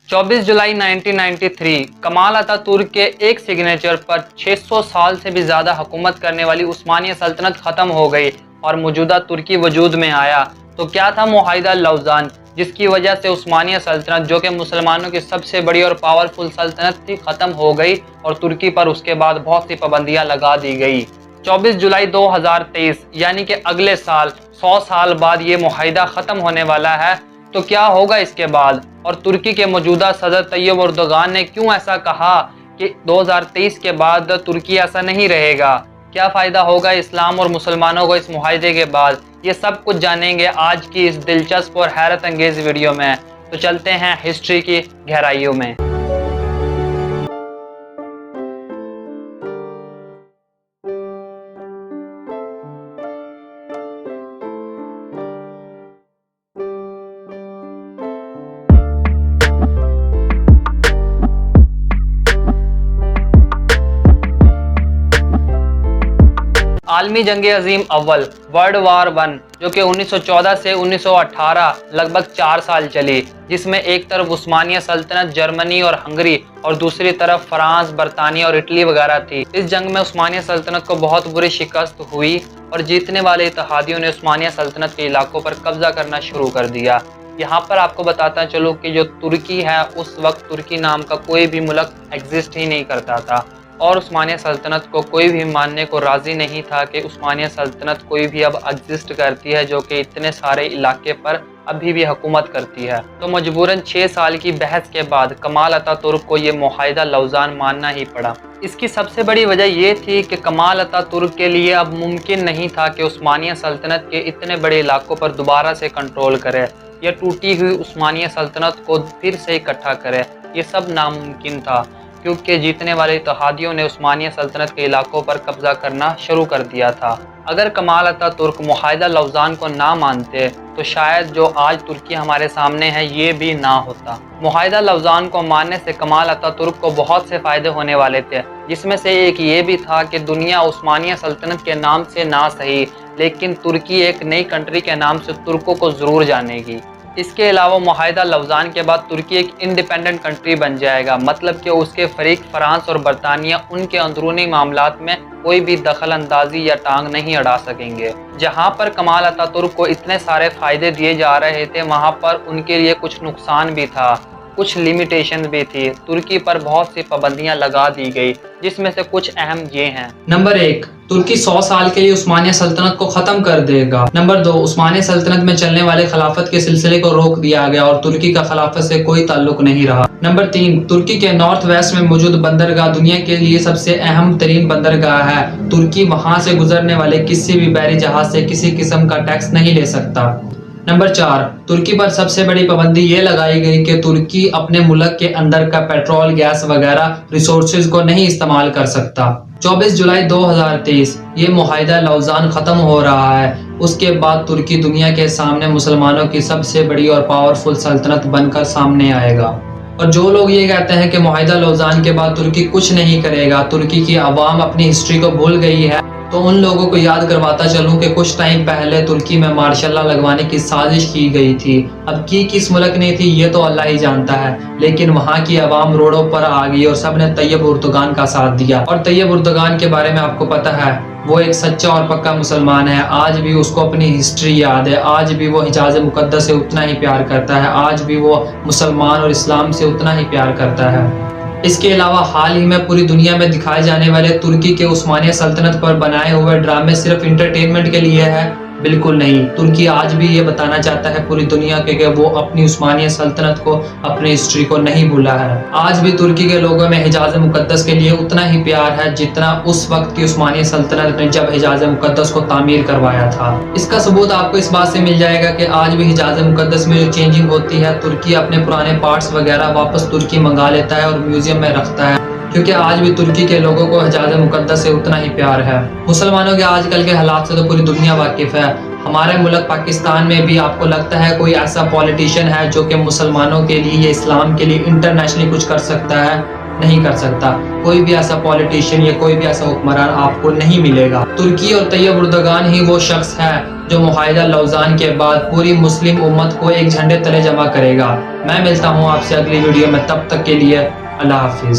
24 जुलाई 1993 Kemal Ataturk के एक signature पर 600 साल से भी ज़्यादा हुकूमत करने वाली उस्मानिया सल्तनत ख़त्म हो गई और मौजूदा तुर्की वजूद में आया। तो क्या था मुआहिदा लौज़ान, जिसकी वजह से उस्मानिया सल्तनत, जो कि मुसलमानों की सबसे बड़ी और पावरफुल सल्तनत थी, ख़त्म हो गई और तुर्की पर उसके बाद बहुत सी पाबंदियाँ लगा दी गई। 24 जुलाई 2023 यानी कि अगले साल 100 साल बाद ये मुआहिदा ख़त्म होने वाला है। तो क्या होगा इसके बाद, और तुर्की के मौजूदा सदर तैयब एर्दोगान ने क्यों ऐसा कहा कि 2023 के बाद तुर्की ऐसा नहीं रहेगा? क्या फ़ायदा होगा इस्लाम और मुसलमानों को इस मुआहिदे के बाद? ये सब कुछ जानेंगे आज की इस दिलचस्प और हैरत अंगेज़ वीडियो में। तो चलते हैं हिस्ट्री की गहराइयों में। आलमी जंग अजीम अव्वल वर्ल्ड वार 1 जो कि 1914 से 1918 लगभग 4 साल चली, जिसमें एक तरफ उस्मानिया सल्तनत, जर्मनी और हंगरी और दूसरी तरफ फ्रांस, बरतानिया और इटली वगैरह थी। इस जंग में उस्मानिया सल्तनत को बहुत बुरी शिकस्त हुई और जीतने वाले इत्तेहादियों ने उस्मानिया सल्तनत के इलाकों पर कब्जा करना शुरू कर दिया। यहाँ पर आपको बताता चलूँ कि जो तुर्की है, उस वक्त तुर्की नाम का कोई भी मुल्क एग्जिस्ट ही नहीं करता था और उस्मानिया सल्तनत को कोई भी मानने को राज़ी नहीं था कि उस्मानिया सल्तनत कोई भी अब एग्जिस्ट करती है, जो कि इतने सारे इलाके पर अभी भी हुकूमत करती है। तो मजबूरन 6 साल की बहस के बाद कमाल अतातुर्क को ये मुआहिदा लौज़ान मानना ही पड़ा। इसकी सबसे बड़ी वजह ये थी कि कमाल अतातुर्क के लिए अब मुमकिन नहीं था कि उस्मानिया सल्तनत के इतने बड़े इलाकों पर दोबारा से कंट्रोल करे या टूटी हुई उस्मानिया सल्तनत को फिर से इकट्ठा करे। ये सब नामुमकिन था क्योंकि जीतने वाले इत्तेहादियों ने उस्मानिया सल्तनत के इलाकों पर कब्जा करना शुरू कर दिया था। अगर कमाल अतातुर्क मुआहिदा लौज़ान को ना मानते तो शायद जो आज तुर्की हमारे सामने है ये भी ना होता। मुआहिदा लौज़ान को मानने से कमाल अतातुर्क को बहुत से फ़ायदे होने वाले थे, जिसमें से एक ये भी था कि दुनिया उस्मानिया सल्तनत के नाम से ना सही, लेकिन तुर्की एक नई कंट्री के नाम से तुर्कों को ज़रूर जानेगी। इसके अलावा मुआहिदा लौज़ान के बाद तुर्की एक इंडिपेंडेंट कंट्री बन जाएगा, मतलब कि उसके फरीक फ्रांस और बरतानिया उनके अंदरूनी मामलात में कोई भी दखल अंदाजी या टांग नहीं अड़ा सकेंगे। जहां पर कमाल अतातुर्क को इतने सारे फ़ायदे दिए जा रहे थे, वहां पर उनके लिए कुछ नुकसान भी था, कुछ लिमिटेशन भी थी। तुर्की पर बहुत सी पाबंदियां लगा दी गई, जिसमें से कुछ अहम ये हैं। नंबर 1, तुर्की 100 साल के लिए उस्मानिया सल्तनत को खत्म कर देगा। नंबर 2, उस्मानिया सल्तनत में चलने वाले खिलाफत के सिलसिले को रोक दिया गया और तुर्की का खिलाफत से कोई ताल्लुक नहीं रहा। नंबर 3, तुर्की के नॉर्थ वेस्ट में मौजूद बंदरगाह दुनिया के लिए सबसे अहम तरीन बंदरगाह है। तुर्की वहां से गुजरने वाले किसी भी बहरी जहाज से किसी किस्म का टैक्स नहीं ले सकता। नंबर 4, तुर्की पर सबसे बड़ी पाबंदी ये लगाई गई कि तुर्की अपने मुल्क के अंदर का पेट्रोल, गैस वगैरह रिसोर्सेज को नहीं इस्तेमाल कर सकता। 24 जुलाई 2023 ये मुआहिदा लौज़ान ख़त्म हो रहा है। उसके बाद तुर्की दुनिया के सामने मुसलमानों की सबसे बड़ी और पावरफुल सल्तनत बनकर सामने आएगा। और जो लोग ये कहते हैं कि मुआहिदा लौज़ान के बाद तुर्की कुछ नहीं करेगा, तुर्की की आवाम अपनी हिस्ट्री को भूल गई है, तो उन लोगों को याद करवाता चलूं कि कुछ टाइम पहले तुर्की में मार्शल लॉ लगवाने की साजिश की गई थी। अब की किस मुल्क ने थी ये तो अल्लाह ही जानता है, लेकिन वहाँ की आवाम रोडों पर आ गई और सब ने तैयब एर्दोगान का साथ दिया। और तैयब एर्दोगान के बारे में आपको पता है, वो एक सच्चा और पक्का मुसलमान है। आज भी उसको अपनी हिस्ट्री याद है, आज भी वो हिजाज मुकद्दस से उतना ही प्यार करता है, आज भी वो मुसलमान और इस्लाम से उतना ही प्यार करता है। इसके अलावा हाल ही में पूरी दुनिया में दिखाए जाने वाले तुर्की के उस्मानिया सल्तनत पर बनाए हुए ड्रामे सिर्फ इंटरटेनमेंट के लिए है? बिल्कुल नहीं। तुर्की आज भी ये बताना चाहता है पूरी दुनिया के कि वो अपनी उस्मानिया सल्तनत को, अपनी हिस्ट्री को नहीं भूला है। आज भी तुर्की के लोगों में हिजाज मुकद्दस के लिए उतना ही प्यार है जितना उस वक्त की उस्मानिया सल्तनत ने जब हिजाज मुकद्दस को तामीर करवाया था। इसका सबूत आपको इस बात से मिल जाएगा कि आज भी हिजाज मुकद्दस में जो चेंजिंग होती है, तुर्की अपने पुराने पार्ट्स वगैरह वापस तुर्की मंगा लेता है और म्यूजियम में रखता है, क्योंकि आज भी तुर्की के लोगों को हिजाज मुकद्दस से उतना ही प्यार है। मुसलमानों के आजकल के हालात से तो पूरी दुनिया वाकिफ है। हमारे मुल्क पाकिस्तान में भी आपको लगता है कोई ऐसा पॉलिटिशियन है जो कि मुसलमानों के लिए या इस्लाम के लिए इंटरनेशनली कुछ कर सकता है? نہیں کر سکتا. کوئی بھی ایسا پولیٹیشین یا کوئی بھی ایسا حکمران آپ کو نہیں ملے گا. ترکی اور طیب اردگان ہی وہ شخص ہے جو معاہدہ لوزان کے بعد پوری مسلم امت کو ایک جھنڈے تلے جمع کرے گا. میں ملتا ہوں آپ سے اگلی ویڈیو میں، تب تک کے لیے اللہ حافظ.